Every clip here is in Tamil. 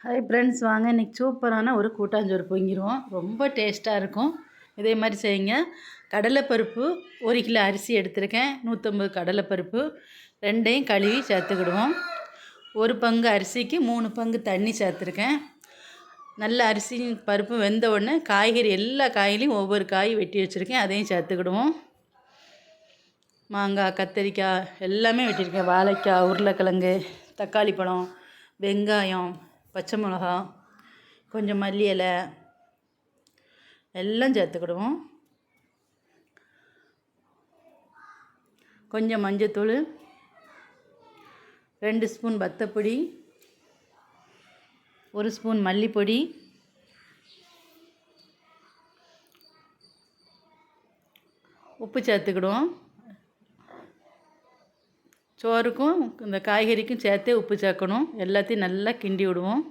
ஹாய் ஃப்ரெண்ட்ஸ், வாங்க இன்றைக்கி சூப்பரான ஒரு கூட்டாஞ்சோறு பொங்கிடுவோம். ரொம்ப டேஸ்ட்டாக இருக்கும். இதே மாதிரி செய்யுங்க. கடலைப்பருப்பு 1 கிலோ அரிசி எடுத்திருக்கேன். 150 கடலைப்பருப்பு ரெண்டையும் கழுவி சேர்த்துக்கிடுவோம். 1 பங்கு அரிசிக்கு 3 பங்கு தண்ணி சேர்த்துருக்கேன். நல்ல அரிசி பருப்பு வெந்த உடனே காய்கறி எல்லா காய்கறியும் ஒவ்வொரு காய் வெட்டி வச்சுருக்கேன். அதையும் சேர்த்துக்கிடுவோம். மாங்காய், கத்திரிக்காய் எல்லாமே வெட்டியிருக்கேன். வாழைக்காய், உருளைக்கிழங்கு, தக்காளி பழம், வெங்காயம், பச்சை மிளகா, கொஞ்சம் மல்லி இலை எல்லாம் சேர்த்துக்கிடுவோம். கொஞ்சம் மஞ்சத்தூள், 2 ஸ்பூன் வத்தப்பொடி, 1 ஸ்பூன் மல்லிப்பொடி, உப்பு சேர்த்துக்கிடுவோம். சோறுக்கும் இந்த காய்கறிக்கும் சேர்த்தே உப்பு சேர்க்கணும். எல்லாத்தையும் நல்லா கிண்டி விடுவோம்.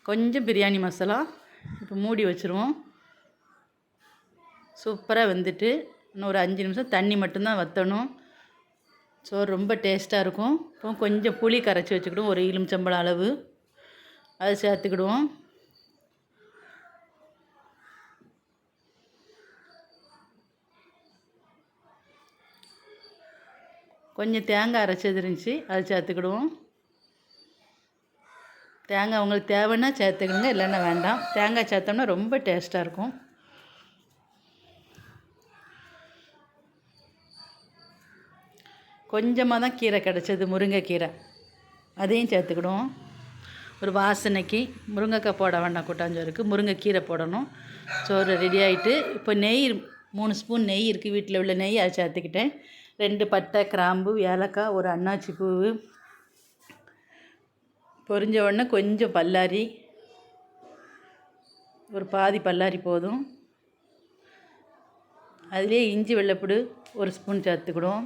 கொஞ்சம் பிரியாணி மசாலா இப்போ மூடி வச்சுருவோம். சூப்பராக வெந்துட்டு இன்னும் ஒரு 5 நிமிஷம் தண்ணி மட்டும்தான் வற்றணும். சோறு ரொம்ப டேஸ்ட்டாக இருக்கும். இப்போ கொஞ்சம் புளி கரைச்சி வச்சுக்கிடுவோம், ஒரு எலுமிச்சம்பழம் அளவு. அதை சேர்த்துக்கிடுவோம். கொஞ்சம் தேங்காய் அரைச்சது இருந்துச்சு, அதை சேர்த்துக்கிடுவோம். தேங்காய் உங்களுக்கு தேவைன்னா சேர்த்துக்கிடுங்க, இல்லைன்னா வேண்டாம். தேங்காய் சேர்த்தோம்னா ரொம்ப டேஸ்ட்டாக இருக்கும். கொஞ்சமாக தான் கீரை கிடச்சது, முருங்கைக்கீரை, அதையும் சேர்த்துக்கிடுவோம். ஒரு வாசனைக்கு. முருங்கைக்காய் போட வேண்டாம் கூட்டாஞ்சோறுக்கு, முருங்கைக்கீரை போடணும். சோறு ரெடி ஆகிட்டு இப்போ நெய் 3 ஸ்பூன் நெய் இருக்குது, வீட்டில் உள்ள நெய், அதை சேர்த்துக்கிட்டேன். 2 பட்டை, கிராம்பு, ஏலக்காய், ஒரு அன்னாச்சி பூவு, பொரிஞ்ச உடனே கொஞ்சம் பல்லாரி, ஒரு பாதி பல்லாரி போதும். அதிலே இஞ்சி வெள்ளைப்பூடு 1 ஸ்பூன் சேர்த்துக்கிடுவோம்.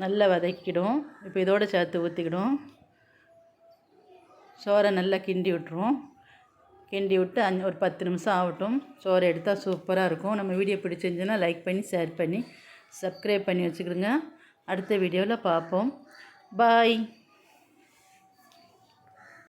நல்லா வதக்கிக்கிடுவோம். இப்போ இதோடு சேர்த்து ஊற்றிக்கிடுவோம். சோறை நல்லா கிண்டி விட்டுருவோம். கிண்டி விட்டு ஒரு 10 நிமிஷம் ஆகட்டும். சோறை எடுத்தால் சூப்பராக இருக்கும். நம்ம வீடியோ பிடிச்சிருந்துச்சுன்னா லைக் பண்ணி, ஷேர் பண்ணி, சப்ஸ்கிரைப் பண்ணி வச்சுக்கிடுங்க. அடுத்த வீடியோவில் பார்ப்போம். பாய்.